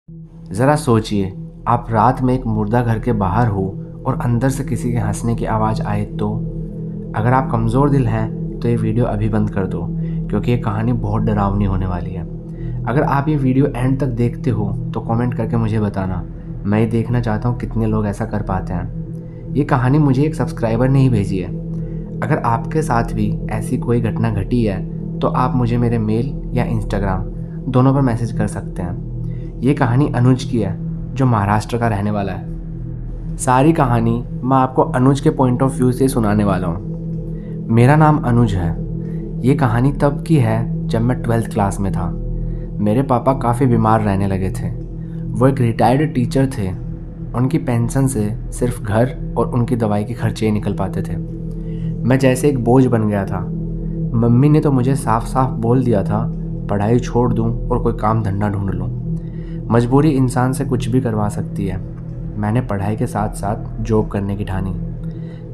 ज़रा सोचिए, आप रात में एक मुर्दा घर के बाहर हो और अंदर से किसी के हंसने की आवाज़ आए तो? अगर आप कमज़ोर दिल हैं तो ये वीडियो अभी बंद कर दो, क्योंकि ये कहानी बहुत डरावनी होने वाली है। अगर आप ये वीडियो एंड तक देखते हो तो कमेंट करके मुझे बताना। मैं ये देखना चाहता हूँ कितने लोग ऐसा कर पाते हैं। ये कहानी मुझे एक सब्सक्राइबर ने ही भेजी है। अगर आपके साथ भी ऐसी कोई घटना घटी है तो आप मुझे मेरे मेल या इंस्टाग्राम दोनों पर मैसेज कर सकते हैं। ये कहानी अनुज की है, जो महाराष्ट्र का रहने वाला है। सारी कहानी मैं आपको अनुज के पॉइंट ऑफ व्यू से सुनाने वाला हूँ। मेरा नाम अनुज है। ये कहानी तब की है जब मैं 12th क्लास में था। मेरे पापा काफ़ी बीमार रहने लगे थे। वो एक रिटायर्ड टीचर थे। उनकी पेंशन से सिर्फ घर और उनकी दवाई के खर्चे ही निकल पाते थे। मैं जैसे एक बोझ बन गया था। मम्मी ने तो मुझे साफ साफ बोल दिया था, पढ़ाई छोड़ दूं और कोई काम धंधा ढूंढ लूं। मजबूरी इंसान से कुछ भी करवा सकती है। मैंने पढ़ाई के साथ साथ जॉब करने की ठानी।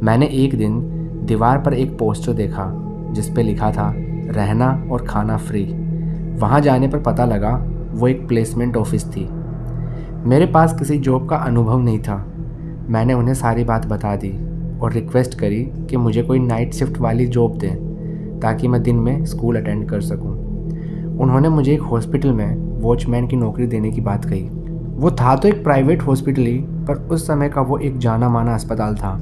मैंने एक दिन दीवार पर एक पोस्टर देखा जिस पे लिखा था रहना और खाना फ्री। वहाँ जाने पर पता लगा वो एक प्लेसमेंट ऑफिस थी। मेरे पास किसी जॉब का अनुभव नहीं था। मैंने उन्हें सारी बात बता दी और रिक्वेस्ट करी कि मुझे कोई नाइट शिफ्ट वाली जॉब दें ताकि मैं दिन में स्कूल अटेंड कर सकूं। उन्होंने मुझे एक हॉस्पिटल में वॉचमैन की नौकरी देने की बात कही। वो था तो एक प्राइवेट हॉस्पिटल ही, पर उस समय का वो एक जाना माना अस्पताल था।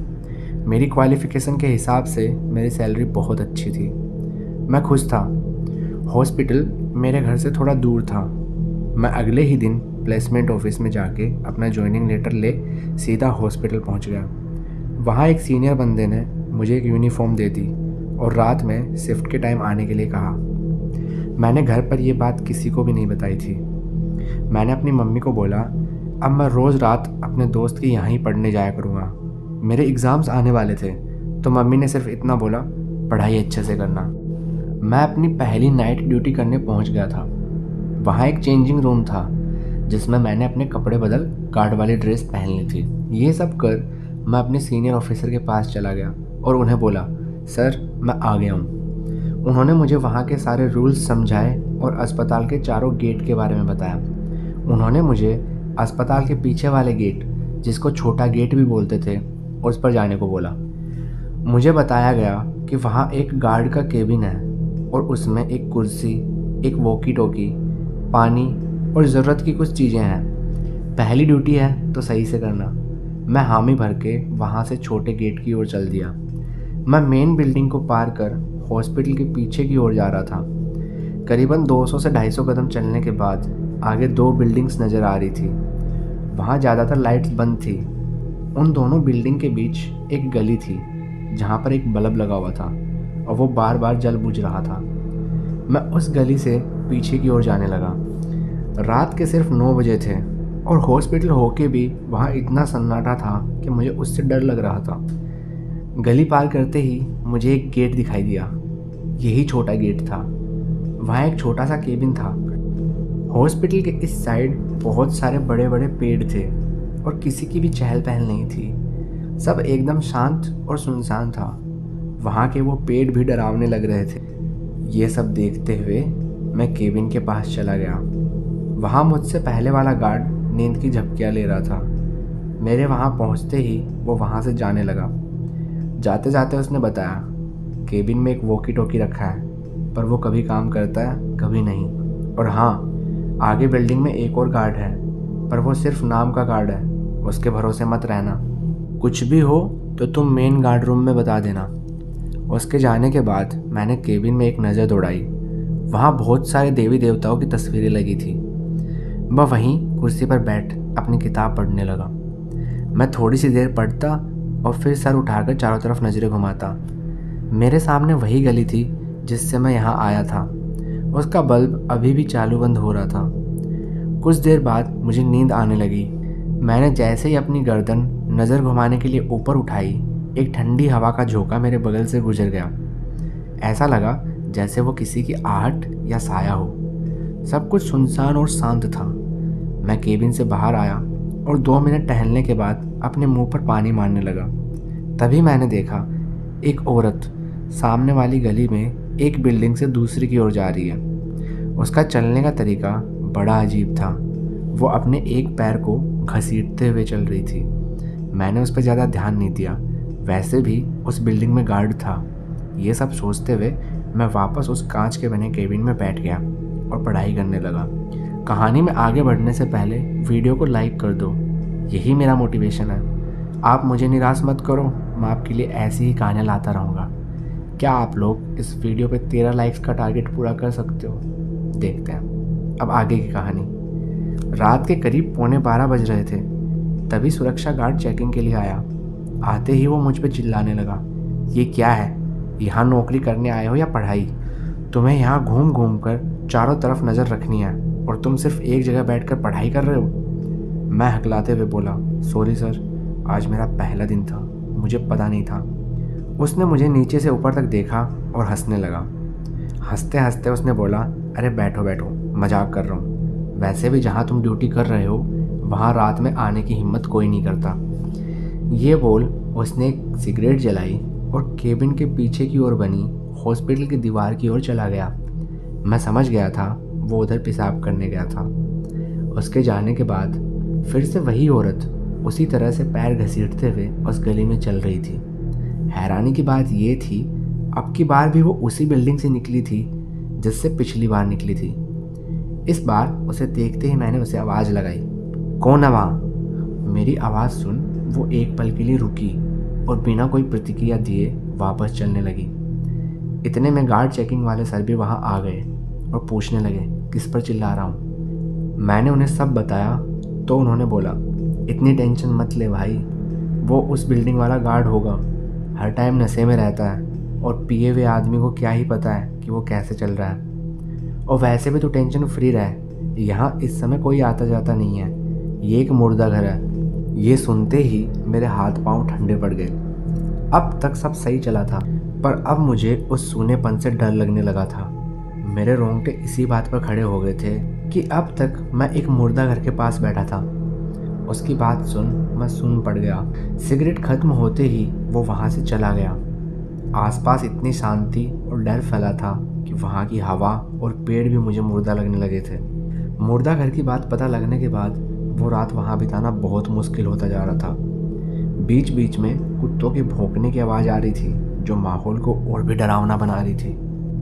मेरी क्वालिफ़िकेशन के हिसाब से मेरी सैलरी बहुत अच्छी थी। मैं खुश था। हॉस्पिटल मेरे घर से थोड़ा दूर था। मैं अगले ही दिन प्लेसमेंट ऑफिस में जाके अपना ज्वाइनिंग लेटर ले सीधा हॉस्पिटल पहुंच गया। वहाँ एक सीनियर बंदे ने मुझे एक यूनिफॉर्म दे दी और रात में शिफ्ट के टाइम आने के लिए कहा। मैंने घर पर यह बात किसी को भी नहीं बताई थी। मैंने अपनी मम्मी को बोला, अब मैं रोज़ रात अपने दोस्त के यहाँ ही पढ़ने जाया करूँगा। मेरे एग्ज़ाम्स आने वाले थे तो मम्मी ने सिर्फ इतना बोला, पढ़ाई अच्छे से करना। मैं अपनी पहली नाइट ड्यूटी करने पहुँच गया था। वहाँ एक चेंजिंग रूम था जिसमें मैंने अपने कपड़े बदल गार्ड वाली ड्रेस पहन ली थी। ये सब कर मैं अपने सीनियर ऑफिसर के पास चला गया और उन्हें बोला, सर मैं आ गया हूँ। उन्होंने मुझे वहाँ के सारे रूल्स समझाए और अस्पताल के चारों गेट के बारे में बताया। उन्होंने मुझे अस्पताल के पीछे वाले गेट, जिसको छोटा गेट भी बोलते थे, उस पर जाने को बोला। मुझे बताया गया कि वहाँ एक गार्ड का केबिन है और उसमें एक कुर्सी, एक वॉकी टॉकी, पानी और ज़रूरत की कुछ चीज़ें हैं। पहली ड्यूटी है तो सही से करना। मैं हामी भर के वहाँ से छोटे गेट की ओर चल दिया। मैं मेन बिल्डिंग को पार कर हॉस्पिटल के पीछे की ओर जा रहा था। करीबन 200 से 250 कदम चलने के बाद आगे 2 बिल्डिंग्स नज़र आ रही थी। वहाँ ज़्यादातर लाइट्स बंद थी। उन दोनों बिल्डिंग के बीच एक गली थी जहाँ पर एक बल्ब लगा हुआ था और वो बार बार जल बुझ रहा था। मैं उस गली से पीछे की ओर जाने लगा। रात के सिर्फ 9 बजे थे और हॉस्पिटल होके भी वहाँ इतना सन्नाटा था कि मुझे उससे डर लग रहा था। गली पार करते ही मुझे एक गेट दिखाई दिया। यही छोटा गेट था। वहाँ एक छोटा सा केबिन था। हॉस्पिटल के इस साइड बहुत सारे बड़े बड़े पेड़ थे और किसी की भी चहल पहल नहीं थी। सब एकदम शांत और सुनसान था। वहाँ के वो पेड़ भी डरावने लग रहे थे। ये सब देखते हुए मैं केबिन के पास चला गया। वहाँ मुझसे पहले वाला गार्ड नींद की झपकियाँ ले रहा था। मेरे वहाँ पहुँचते ही वो वहाँ से जाने लगा। जाते जाते उसने बताया, केबिन में एक वॉकी टॉकी रखा है, पर वो कभी काम करता है कभी नहीं। और हाँ, आगे बिल्डिंग में एक और गार्ड है, पर वो सिर्फ नाम का गार्ड है। उसके भरोसे मत रहना। कुछ भी हो तो तुम मेन गार्ड रूम में बता देना। उसके जाने के बाद मैंने केबिन में एक नज़र दौड़ाई। वहाँ बहुत सारे देवी देवताओं की तस्वीरें लगी थी। मैं वहीं कुर्सी पर बैठ अपनी किताब पढ़ने लगा। मैं थोड़ी सी देर पढ़ता और फिर सर उठाकर चारों तरफ नज़रें घुमाता। मेरे सामने वही गली थी जिससे मैं यहाँ आया था। उसका बल्ब अभी भी चालू बंद हो रहा था। कुछ देर बाद मुझे नींद आने लगी। मैंने जैसे ही अपनी गर्दन नज़र घुमाने के लिए ऊपर उठाई, एक ठंडी हवा का झोंका मेरे बगल से गुजर गया। ऐसा लगा जैसे वो किसी की आहट या साया हो। सब कुछ सुनसान और शांत था। मैं केबिन से बाहर आया और 2 मिनट टहलने के बाद अपने मुंह पर पानी मारने लगा। तभी मैंने देखा एक औरत सामने वाली गली में एक बिल्डिंग से दूसरी की ओर जा रही है। उसका चलने का तरीका बड़ा अजीब था। वो अपने एक पैर को घसीटते हुए चल रही थी। मैंने उस पर ज़्यादा ध्यान नहीं दिया, वैसे भी उस बिल्डिंग में गार्ड था। ये सब सोचते हुए मैं वापस उस कांच के बने केबिन में बैठ गया और पढ़ाई करने लगा। कहानी में आगे बढ़ने से पहले वीडियो को लाइक कर दो, यही मेरा मोटिवेशन है। आप मुझे निराश मत करो, मैं आपके लिए ऐसी ही कहानियाँ लाता रहूँगा। क्या आप लोग इस वीडियो पे 13 लाइक्स का टारगेट पूरा कर सकते हो? देखते हैं अब आगे की कहानी। रात के करीब 11:15 बज रहे थे, तभी सुरक्षा गार्ड चेकिंग के लिए आया। आते ही वो मुझ पे चिल्लाने लगा, ये क्या है? यहाँ नौकरी करने आए हो या पढ़ाई? तुम्हें यहाँ घूम घूम कर चारों तरफ नज़र रखनी है और तुम सिर्फ एक जगह बैठकर पढ़ाई कर रहे हो। मैं हकलाते हुए बोला, सॉरी सर, आज मेरा पहला दिन था, मुझे पता नहीं था। उसने मुझे नीचे से ऊपर तक देखा और हंसने लगा। हंसते हंसते उसने बोला, अरे बैठो बैठो, मजाक कर रहा हूँ। वैसे भी जहाँ तुम ड्यूटी कर रहे हो वहाँ रात में आने की हिम्मत कोई नहीं करता। ये बोल उसने एक सिगरेट जलाई और केबिन के पीछे की ओर बनी हॉस्पिटल की दीवार की ओर चला गया। मैं समझ गया था वो उधर पेशाब करने गया था। उसके जाने के बाद फिर से वही औरत उसी तरह से पैर घसीटते हुए उस गली में चल रही थी। हैरानी की बात ये थी, अब की बार भी वो उसी बिल्डिंग से निकली थी जिससे पिछली बार निकली थी। इस बार उसे देखते ही मैंने उसे आवाज़ लगाई, कौन है वहाँ? मेरी आवाज़ सुन वो एक पल के लिए रुकी और बिना कोई प्रतिक्रिया दिए वापस चलने लगी। इतने में गार्ड चेकिंग वाले सर भी वहाँ आ गए और पूछने लगे, किस पर चिल्ला रहा हूँ? मैंने उन्हें सब बताया तो उन्होंने बोला, इतनी टेंशन मत ले भाई, वो उस बिल्डिंग वाला गार्ड होगा, हर टाइम नशे में रहता है और पिए हुए आदमी को क्या ही पता है कि वो कैसे चल रहा है। और वैसे भी तो टेंशन फ्री रहे, यहाँ इस समय कोई आता जाता नहीं है, ये एक मुर्दा घर है। ये सुनते ही मेरे हाथ पांव ठंडे पड़ गए। अब तक सब सही चला था, पर अब मुझे उस सूनेपन से डर लगने लगा था। मेरे रोंगटे इसी बात पर खड़े हो गए थे कि अब तक मैं एक मुर्दा घर के पास बैठा था। उसकी बात सुन मैं सुन पड़ गया। सिगरेट खत्म होते ही वो वहाँ से चला गया। आसपास इतनी शांति और डर फैला था कि वहाँ की हवा और पेड़ भी मुझे मुर्दा लगने लगे थे। मुर्दा घर की बात पता लगने के बाद वो रात वहाँ बिताना बहुत मुश्किल होता जा रहा था। बीच बीच में कुत्तों के भौंकने की आवाज़ आ रही थी जो माहौल को और भी डरावना बना रही थी।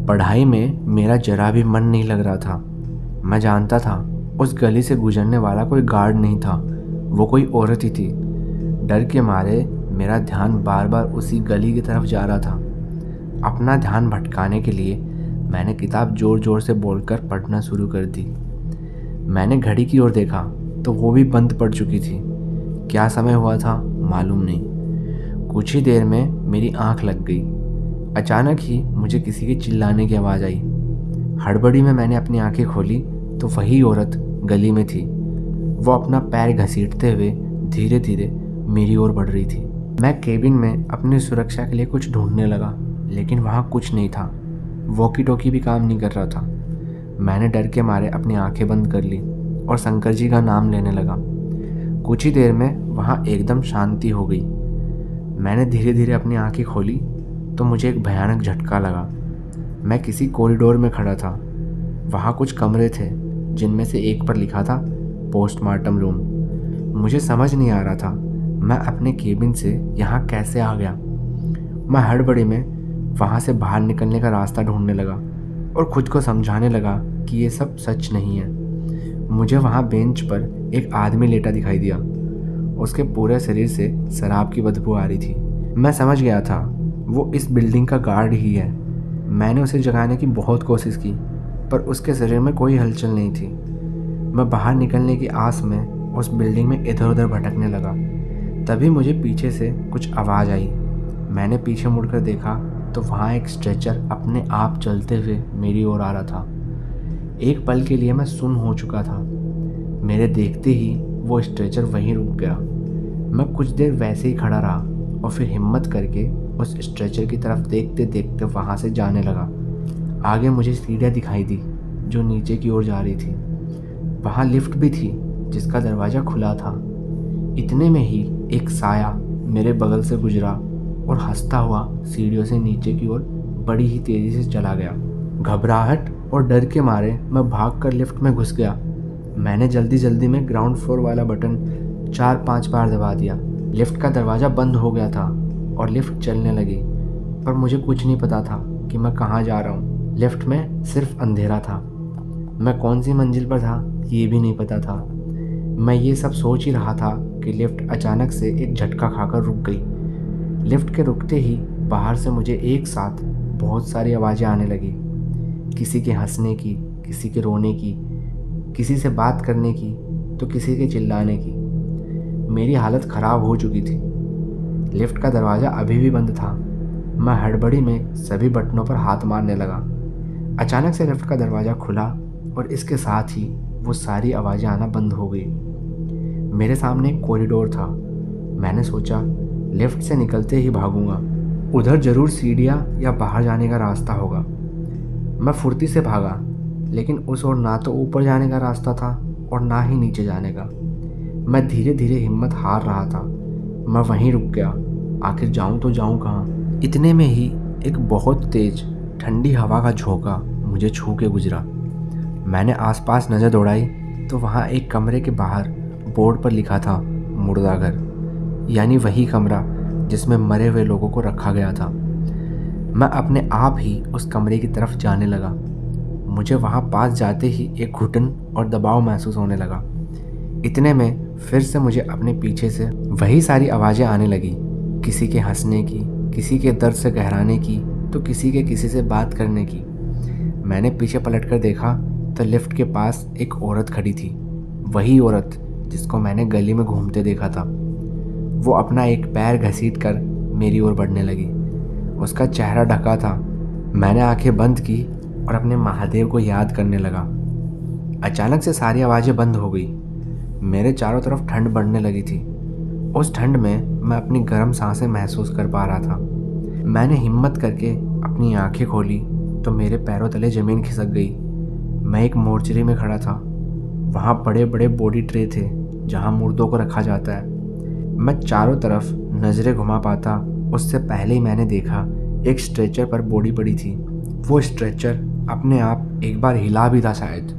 पढ़ाई में मेरा जरा भी मन नहीं लग रहा था। मैं जानता था उस गली से गुजरने वाला कोई गार्ड नहीं था, वो कोई औरत ही थी। डर के मारे मेरा ध्यान बार बार उसी गली की तरफ जा रहा था। अपना ध्यान भटकाने के लिए मैंने किताब ज़ोर ज़ोर से बोलकर पढ़ना शुरू कर दी। मैंने घड़ी की ओर देखा तो वो भी बंद पड़ चुकी थी। क्या समय हुआ था मालूम नहीं। कुछ ही देर में मेरी आंख लग गई। अचानक ही मुझे किसी के चिल्लाने की आवाज़ आई। हड़बड़ी में मैंने अपनी आंखें खोली तो वही औरत गली में थी। वो अपना पैर घसीटते हुए धीरे धीरे मेरी ओर बढ़ रही थी। मैं केबिन में अपनी सुरक्षा के लिए कुछ ढूंढने लगा, लेकिन वहाँ कुछ नहीं था। वॉकी टॉकी भी काम नहीं कर रहा था। मैंने डर के मारे अपनी आंखें बंद कर ली और शंकर जी का नाम लेने लगा। कुछ ही देर में वहाँ एकदम शांति हो गई। मैंने धीरे धीरे अपनी आंखें खोली तो मुझे एक भयानक झटका लगा। मैं किसी कॉरिडोर में खड़ा था। वहाँ कुछ कमरे थे जिनमें से एक पर लिखा था पोस्टमार्टम रूम। मुझे समझ नहीं आ रहा था मैं अपने केबिन से यहाँ कैसे आ गया। मैं हड़बड़ी में वहाँ से बाहर निकलने का रास्ता ढूंढने लगा और खुद को समझाने लगा कि ये सब सच नहीं है। मुझे वहाँ बेंच पर एक आदमी लेटा दिखाई दिया। उसके पूरे शरीर से शराब की बदबू आ रही थी। मैं समझ गया था वो इस बिल्डिंग का गार्ड ही है। मैंने उसे जगाने की बहुत कोशिश की पर उसके शरीर में कोई हलचल नहीं थी। मैं बाहर निकलने की आस में उस बिल्डिंग में इधर उधर भटकने लगा। तभी मुझे पीछे से कुछ आवाज़ आई। मैंने पीछे मुड़कर देखा तो वहाँ एक स्ट्रेचर अपने आप चलते हुए मेरी ओर आ रहा था। एक पल के लिए मैं सुन्न हो चुका था। मेरे देखते ही वो स्ट्रेचर वहीं रुक गया। मैं कुछ देर वैसे ही खड़ा रहा और फिर हिम्मत करके उस स्ट्रेचर की तरफ देखते देखते वहाँ से जाने लगा। आगे मुझे सीढ़ियाँ दिखाई दी जो नीचे की ओर जा रही थी। वहाँ लिफ्ट भी थी जिसका दरवाज़ा खुला था। इतने में ही एक साया मेरे बगल से गुजरा और हंसता हुआ सीढ़ियों से नीचे की ओर बड़ी ही तेज़ी से चला गया। घबराहट और डर के मारे मैं भागकर लिफ्ट में घुस गया। मैंने जल्दी जल्दी में ग्राउंड फ्लोर वाला बटन 4-5 बार दबा दिया। लिफ्ट का दरवाज़ा बंद हो गया था और लिफ्ट चलने लगी, पर मुझे कुछ नहीं पता था कि मैं कहाँ जा रहा हूँ। लिफ्ट में सिर्फ अंधेरा था। मैं कौन सी मंजिल पर था ये भी नहीं पता था। मैं ये सब सोच ही रहा था कि लिफ्ट अचानक से एक झटका खाकर रुक गई। लिफ्ट के रुकते ही बाहर से मुझे एक साथ बहुत सारी आवाज़ें आने लगी, किसी के हंसने की, किसी के रोने की, किसी से बात करने की, तो किसी के चिल्लाने की। मेरी हालत ख़राब हो चुकी थी। लिफ्ट का दरवाज़ा अभी भी बंद था। मैं हड़बड़ी में सभी बटनों पर हाथ मारने लगा। अचानक से लिफ्ट का दरवाज़ा खुला और इसके साथ ही वो सारी आवाज़ें आना बंद हो गई। मेरे सामने एक कॉरिडोर था। मैंने सोचा लिफ्ट से निकलते ही भागूंगा, उधर ज़रूर सीढ़ियाँ या बाहर जाने का रास्ता होगा। मैं फुर्ती से भागा, लेकिन उस ओर ना तो ऊपर जाने का रास्ता था और ना ही नीचे जाने का। मैं धीरे धीरे हिम्मत हार रहा था। मैं वहीं रुक गया। आखिर जाऊं तो जाऊं कहाँ। इतने में ही एक बहुत तेज ठंडी हवा का झोंका मुझे छू के गुजरा। मैंने आसपास नज़र दौड़ाई तो वहाँ एक कमरे के बाहर बोर्ड पर लिखा था मुर्दा घर, यानी वही कमरा जिसमें मरे हुए लोगों को रखा गया था। मैं अपने आप ही उस कमरे की तरफ जाने लगा। मुझे वहाँ पास जाते ही एक घुटन और दबाव महसूस होने लगा। इतने में फिर से मुझे अपने पीछे से वही सारी आवाज़ें आने लगी, किसी के हंसने की, किसी के दर्द से गहराने की, तो किसी के किसी से बात करने की। मैंने पीछे पलटकर देखा तो लिफ्ट के पास एक औरत खड़ी थी, वही औरत जिसको मैंने गली में घूमते देखा था। वो अपना एक पैर घसीटकर मेरी ओर बढ़ने लगी। उसका चेहरा ढका था। मैंने आंखें बंद की और अपने महादेव को याद करने लगा। अचानक से सारी आवाज़ें बंद हो गई। मेरे चारों तरफ ठंड बढ़ने लगी थी। उस ठंड में मैं अपनी गर्म सांसें महसूस कर पा रहा था। मैंने हिम्मत करके अपनी आंखें खोली तो मेरे पैरों तले ज़मीन खिसक गई। मैं एक मोर्चरी में खड़ा था। वहाँ बड़े बड़े बॉडी ट्रे थे जहाँ मुर्दों को रखा जाता है। मैं चारों तरफ नज़रें घुमा पाता उससे पहले ही मैंने देखा एक स्ट्रेचर पर बॉडी पड़ी थी। वो स्ट्रेचर अपने आप एक बार हिला भी था शायद।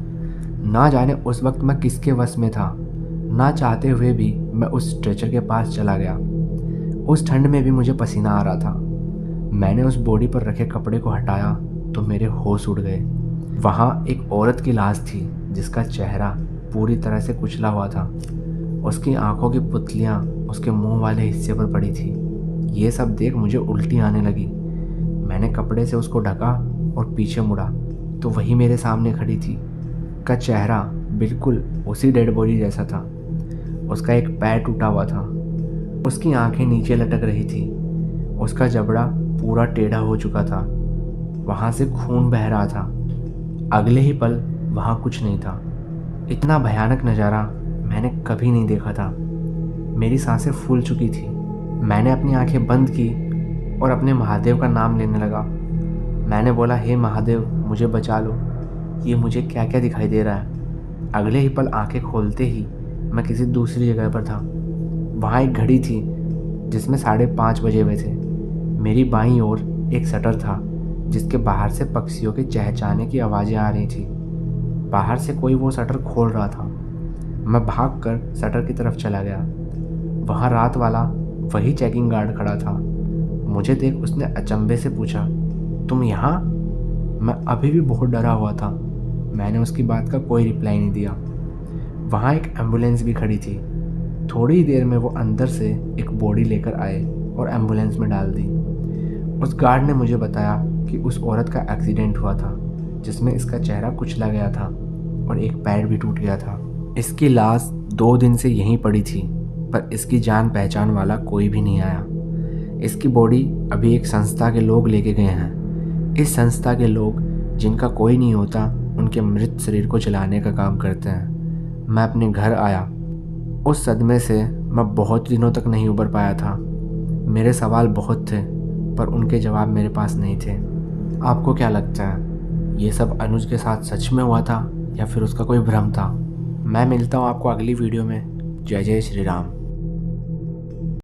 ना जाने उस वक्त मैं किसके वश में था। ना चाहते हुए भी मैं उस स्ट्रेचर के पास चला गया। उस ठंड में भी मुझे पसीना आ रहा था। मैंने उस बॉडी पर रखे कपड़े को हटाया तो मेरे होश उड़ गए। वहाँ एक औरत की लाश थी जिसका चेहरा पूरी तरह से कुचला हुआ था। उसकी आंखों की पुतलियाँ उसके मुंह वाले हिस्से पर पड़ी थी। ये सब देख मुझे उल्टी आने लगी। मैंने कपड़े से उसको ढका और पीछे मुड़ा तो वही मेरे सामने खड़ी थी। का चेहरा बिल्कुल उसी डेड बॉडी जैसा था। उसका एक पैर टूटा हुआ था। उसकी आंखें नीचे लटक रही थी। उसका जबड़ा पूरा टेढ़ा हो चुका था। वहाँ से खून बह रहा था। अगले ही पल वहाँ कुछ नहीं था। इतना भयानक नज़ारा मैंने कभी नहीं देखा था। मेरी सांसें फूल चुकी थी। मैंने अपनी आंखें बंद की और अपने महादेव का नाम लेने लगा। मैंने बोला, हे महादेव मुझे बचा लो, ये मुझे क्या क्या दिखाई दे रहा है। अगले ही पल आंखें खोलते ही मैं किसी दूसरी जगह पर था। वहाँ एक घड़ी थी जिसमें 5:30 बजे हुए थे। मेरी बाईं ओर एक शटर था जिसके बाहर से पक्षियों के चहचहाने की आवाज़ें आ रही थी। बाहर से कोई वो शटर खोल रहा था। मैं भागकर शटर की तरफ चला गया। वहाँ रात वाला वही चेकिंग गार्ड खड़ा था। मुझे देख उसने अचंभे से पूछा, तुम यहाँ? मैं अभी भी बहुत डरा हुआ था। मैंने उसकी बात का कोई रिप्लाई नहीं दिया। वहाँ एक एम्बुलेंस भी खड़ी थी। थोड़ी ही देर में वो अंदर से एक बॉडी लेकर आए और एम्बुलेंस में डाल दी। उस गार्ड ने मुझे बताया कि उस औरत का एक्सीडेंट हुआ था जिसमें इसका चेहरा कुचला गया था और एक पैर भी टूट गया था। इसकी लाश 2 दिन से यहीं पड़ी थी, पर इसकी जान पहचान वाला कोई भी नहीं आया। इसकी बॉडी अभी एक संस्था के लोग लेके गए हैं। इस संस्था के लोग जिनका कोई नहीं होता उनके मृत शरीर को जलाने का काम करते हैं। मैं अपने घर आया। उस सदमे से मैं बहुत दिनों तक नहीं उबर पाया था। मेरे सवाल बहुत थे पर उनके जवाब मेरे पास नहीं थे। आपको क्या लगता है, ये सब अनुज के साथ सच में हुआ था या फिर उसका कोई भ्रम था? मैं मिलता हूँ आपको अगली वीडियो में। जय जय श्री राम।